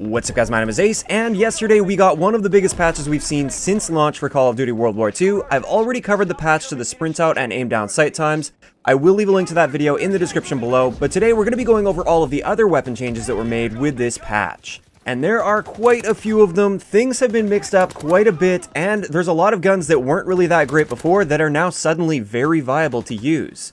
What's up guys, my name is Ace, and yesterday we got one of the biggest patches we've seen since launch for Call of Duty World War II. I've already covered the patch to the sprint out and aim down sight times. I will leave a link to that video in the description below, but today we're going to be going over all of the other weapon changes that were made with this patch. And there are quite a few of them. Things have been mixed up quite a bit, and there's a lot of guns that weren't really that great before that are now suddenly very viable to use.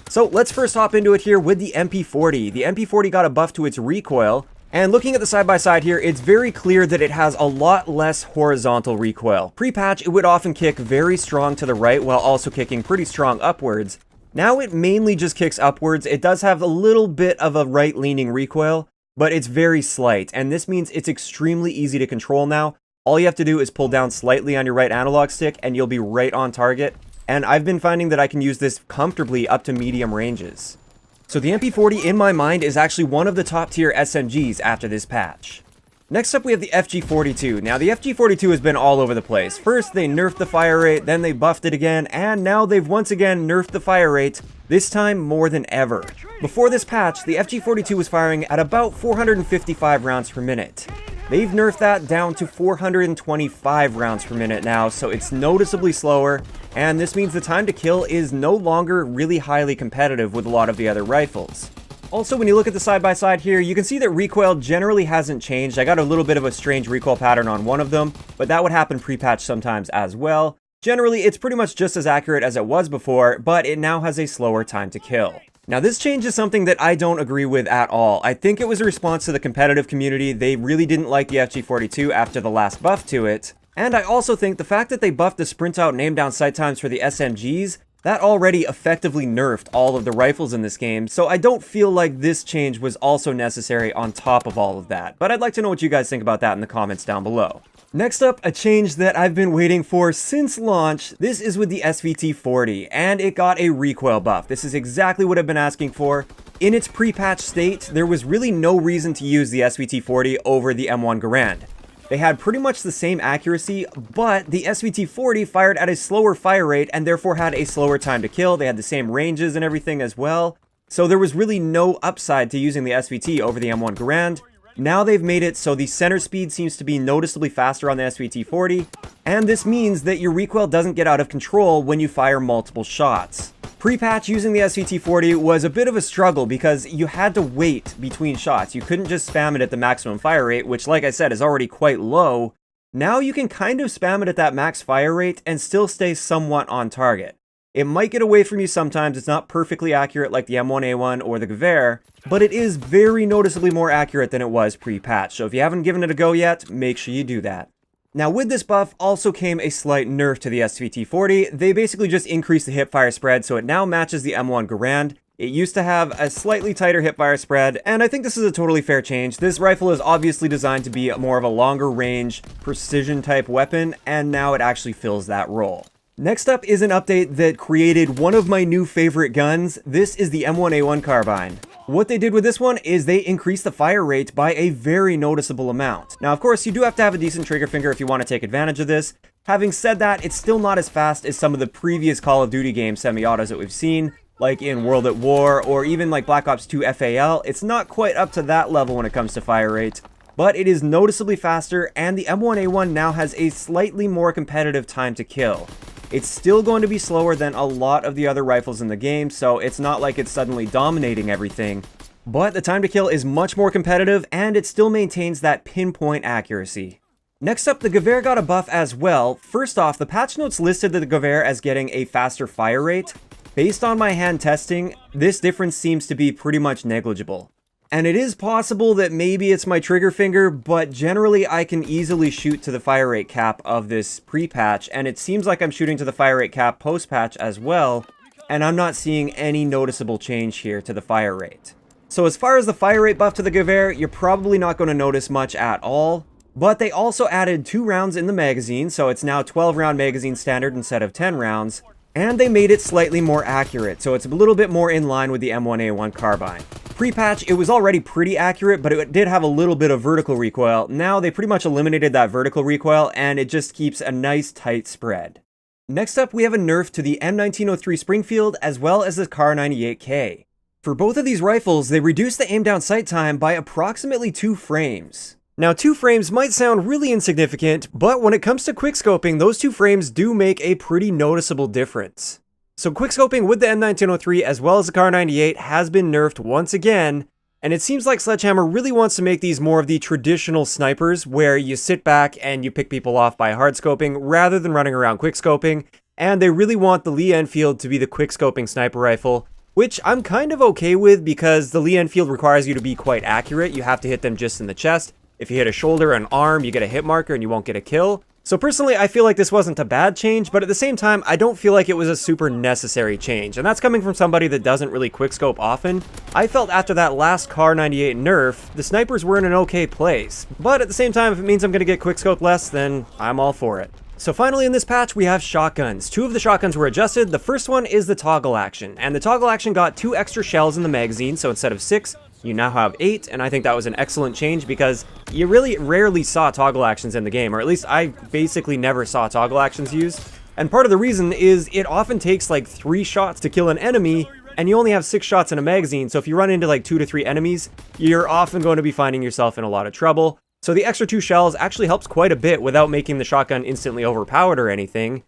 So let's first hop into it here with the MP40. The MP40 got a buff to its recoil. And looking at the side-by-side here, it's very clear that it has a lot less horizontal recoil. Pre-patch, it would often kick very strong to the right while also kicking pretty strong upwards. Now it mainly just kicks upwards. It does have a little bit of a right-leaning recoil, but it's very slight, and this means it's extremely easy to control now. All you have to do is pull down slightly on your right analog stick, and you'll be right on target. And I've been finding that I can use this comfortably up to medium ranges. So the MP40 in my mind is actually one of the top tier SMGs after this patch. Next up we have the FG42. Now the FG42 has been all over the place. First they nerfed the fire rate, then they buffed it again, and now they've once again nerfed the fire rate, this time more than ever. Before this patch, the FG42 was firing at about 455 rounds per minute. They've nerfed that down to 425 rounds per minute now, so it's noticeably slower, and this means the time to kill is no longer really highly competitive with a lot of the other rifles. Also, when you look at the side-by-side here, you can see that recoil generally hasn't changed. I got a little bit of a strange recoil pattern on one of them, but that would happen pre-patch sometimes as well. Generally, it's pretty much just as accurate as it was before, but it now has a slower time to kill. Now this change is something that I don't agree with at all. I think it was a response to the competitive community. They really didn't like the FG42 after the last buff to it. And I also think the fact that they buffed the sprint out and aim down sight times for the SMGs, that already effectively nerfed all of the rifles in this game, so I don't feel like this change was also necessary on top of all of that. But I'd like to know what you guys think about that in the comments down below. Next up, a change that I've been waiting for since launch. This is with the SVT40, and it got a recoil buff. This is exactly what I've been asking for. In its pre-patch state, there was really no reason to use the SVT40 over the M1 Garand. They had pretty much the same accuracy, but the SVT40 fired at a slower fire rate and therefore had a slower time to kill. They had the same ranges and everything as well. So there was really no upside to using the SVT over the M1 Garand. Now they've made it so the center speed seems to be noticeably faster on the SVT40, and this means that your recoil doesn't get out of control when you fire multiple shots. Pre-patch using the SVT40 was a bit of a struggle because you had to wait between shots. You couldn't just spam it at the maximum fire rate, which like I said is already quite low. Now you can kind of spam it at that max fire rate and still stay somewhat on target. It might get away from you sometimes. It's not perfectly accurate like the M1A1 or the Gewehr, but it is very noticeably more accurate than it was pre-patch. So if you haven't given it a go yet, make sure you do that. Now with this buff also came a slight nerf to the SVT40. They basically just increased the hipfire spread so it now matches the M1 Garand. It used to have a slightly tighter hipfire spread, and I think this is a totally fair change. This rifle is obviously designed to be more of a longer range, precision type weapon, and now it actually fills that role. Next up is an update that created one of my new favorite guns. This is the M1A1 carbine. What they did with this one is they increased the fire rate by a very noticeable amount. Now, of course, you do have to have a decent trigger finger if you want to take advantage of this. Having said that, it's still not as fast as some of the previous Call of Duty game semi-autos that we've seen, like in World at War or even like Black Ops 2 FAL. It's not quite up to that level when it comes to fire rate, but it is noticeably faster, and the M1A1 now has a slightly more competitive time to kill. It's still going to be slower than a lot of the other rifles in the game, so it's not like it's suddenly dominating everything. But the time to kill is much more competitive, and it still maintains that pinpoint accuracy. Next up, the Gewehr got a buff as well. First off, the patch notes listed the Gewehr as getting a faster fire rate. Based on my hand testing, this difference seems to be pretty much negligible. And it is possible that maybe it's my trigger finger, but generally I can easily shoot to the fire rate cap of this pre-patch, and it seems like I'm shooting to the fire rate cap post-patch as well, and I'm not seeing any noticeable change here to the fire rate. So as far as the fire rate buff to the Gewehr, you're probably not going to notice much at all, but they also added 2 rounds in the magazine, so it's now 12 round magazine standard instead of 10 rounds, and they made it slightly more accurate, so it's a little bit more in line with the M1A1 carbine. Pre-patch, it was already pretty accurate, but it did have a little bit of vertical recoil. Now they pretty much eliminated that vertical recoil, and it just keeps a nice tight spread. Next up, we have a nerf to the M1903 Springfield as well as the Kar 98K. For both of these rifles, they reduced the aim down sight time by approximately 2 frames. Now 2 frames might sound really insignificant, but when it comes to quickscoping, those 2 frames do make a pretty noticeable difference. So quickscoping with the M1903 as well as the Kar 98 has been nerfed once again, and it seems like Sledgehammer really wants to make these more of the traditional snipers where you sit back and you pick people off by hardscoping rather than running around quickscoping, and they really want the Lee Enfield to be the quickscoping sniper rifle, which I'm kind of okay with because the Lee Enfield requires you to be quite accurate. You have to hit them just in the chest. If you hit a shoulder or an arm, you get a hit marker and you won't get a kill. So personally, I feel like this wasn't a bad change, but at the same time, I don't feel like it was a super necessary change. And that's coming from somebody that doesn't really quickscope often. I felt after that last Kar 98 nerf, the snipers were in an okay place. But at the same time, if it means I'm going to get quickscope less, then I'm all for it. So finally in this patch, we have shotguns. 2 of the shotguns were adjusted. The first one is the toggle action. And the toggle action got 2 extra shells in the magazine, so instead of 6, you now have 8, and I think that was an excellent change because you really rarely saw toggle actions in the game, or at least I basically never saw toggle actions used. And part of the reason is it often takes like 3 shots to kill an enemy, and you only have 6 shots in a magazine, so if you run into like 2 to 3 enemies, you're often going to be finding yourself in a lot of trouble. So the extra 2 shells actually helps quite a bit without making the shotgun instantly overpowered or anything.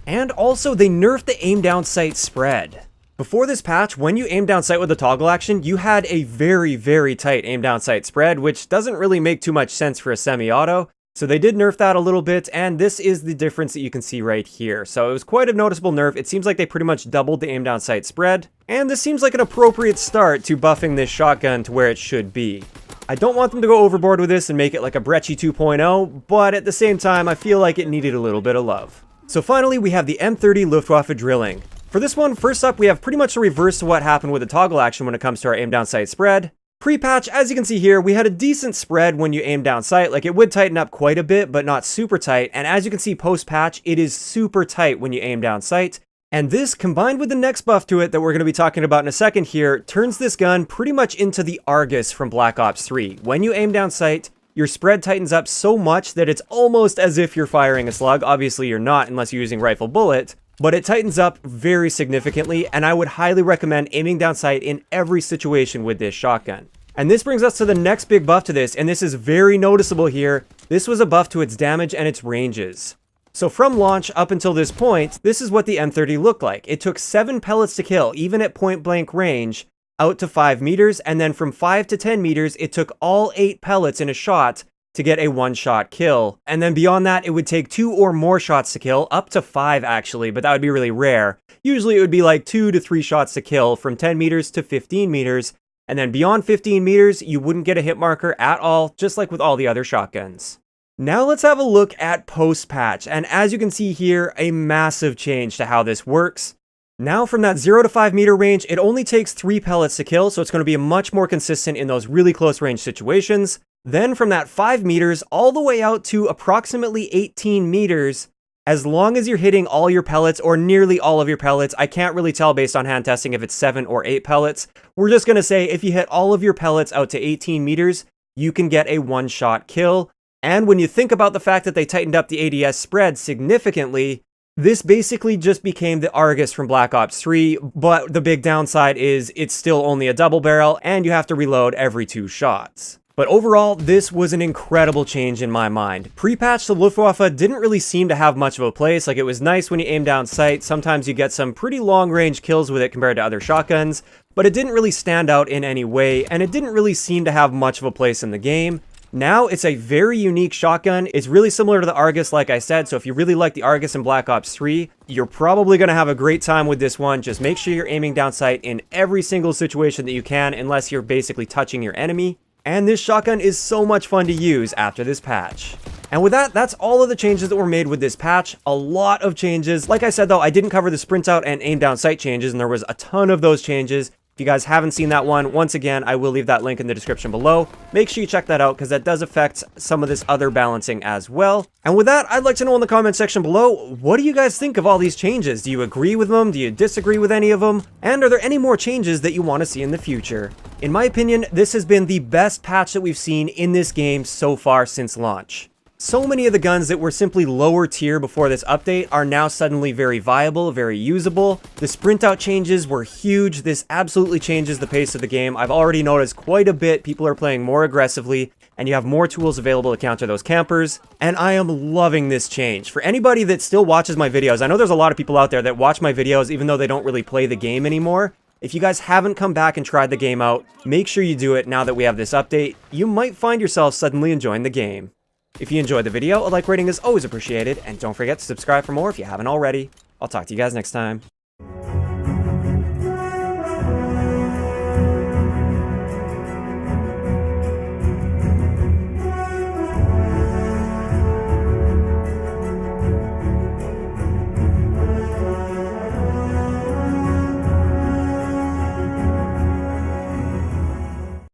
And also, they nerfed the aim down sight spread. Before this patch, when you aim down sight with the toggle action, you had a very, very tight aim down sight spread, which doesn't really make too much sense for a semi-auto. So they did nerf that a little bit, and this is the difference that you can see right here. So it was quite a noticeable nerf. It seems like they pretty much doubled the aim down sight spread, and this seems like an appropriate start to buffing this shotgun to where it should be. I don't want them to go overboard with this and make it like a Brecci 2.0, but at the same time, I feel like it needed a little bit of love. So finally, we have the M30 Luftwaffe drilling. For this one, first up, we have pretty much the reverse to what happened with the toggle action when it comes to our aim down sight spread. Pre-patch, as you can see here, we had a decent spread when you aim down sight. Like, it would tighten up quite a bit, but not super tight. And as you can see post-patch, it is super tight when you aim down sight. And this, combined with the next buff to it that we're going to be talking about in a second here, turns this gun pretty much into the Argus from Black Ops 3. When you aim down sight, your spread tightens up so much that it's almost as if you're firing a slug. Obviously, you're not unless you're using rifle bullet. But it tightens up very significantly, and I would highly recommend aiming down sight in every situation with this shotgun. And this brings us to the next big buff to this, and this is very noticeable here. This was a buff to its damage and its ranges. So from launch up until this point, this is what the M30 looked like. It took 7 pellets to kill, even at point blank range, out to 5 meters, and then from 5 to 10 meters, it took all 8 pellets in a shot to get a 1-shot kill. And then beyond that, it would take 2 or more shots to kill, up to 5 actually, but that would be really rare. Usually it would be like 2 to 3 shots to kill from 10 meters to 15 meters, and then beyond 15 meters, you wouldn't get a hit marker at all, just like with all the other shotguns. Now let's have a look at post-patch, and as you can see here, a massive change to how this works. Now from that 0 to 5 meter range, it only takes 3 pellets to kill, so it's going to be much more consistent in those really close range situations. Then from that 5 meters all the way out to approximately 18 meters, as long as you're hitting all your pellets or nearly all of your pellets, I can't really tell based on hand testing if it's 7 or 8 pellets. We're just going to say if you hit all of your pellets out to 18 meters, you can get a 1-shot kill. And when you think about the fact that they tightened up the ADS spread significantly, this basically just became the Argus from Black Ops 3, but the big downside is it's still only a double barrel and you have to reload every 2 shots. But overall, this was an incredible change in my mind. Pre-patch, the Luftwaffe didn't really seem to have much of a place. Like, it was nice when you aim down sight. Sometimes you get some pretty long-range kills with it compared to other shotguns, but it didn't really stand out in any way, and it didn't really seem to have much of a place in the game. Now, it's a very unique shotgun. It's really similar to the Argus, like I said, so if you really like the Argus in Black Ops 3, you're probably going to have a great time with this one. Just make sure you're aiming down sight in every single situation that you can, unless you're basically touching your enemy. And this shotgun is so much fun to use after this patch. And with that, that's all of the changes that were made with this patch. A lot of changes. Like I said though, I didn't cover the sprint out and aim down sight changes, and there was a ton of those changes. If you guys haven't seen that one, once again, I will leave that link in the description below. Make sure you check that out because that does affect some of this other balancing as well. And with that, I'd like to know in the comment section below, what do you guys think of all these changes? Do you agree with them? Do you disagree with any of them? And are there any more changes that you want to see in the future? In my opinion, this has been the best patch that we've seen in this game so far since launch. So many of the guns that were simply lower tier before this update are now suddenly very viable, very usable. The sprint out changes were huge. This absolutely changes the pace of the game. I've already noticed quite a bit people are playing more aggressively. and you have more tools available to counter those campers, and I am loving this change. For anybody that still watches my videos, I know there's a lot of people out there that watch my videos even though they don't really play the game anymore. If you guys haven't come back and tried the game out, make sure you do it now that we have this update. You might find yourself suddenly enjoying the game. If you enjoyed the video, a like rating is always appreciated, and don't forget to subscribe for more if you haven't already. I'll talk to you guys next time.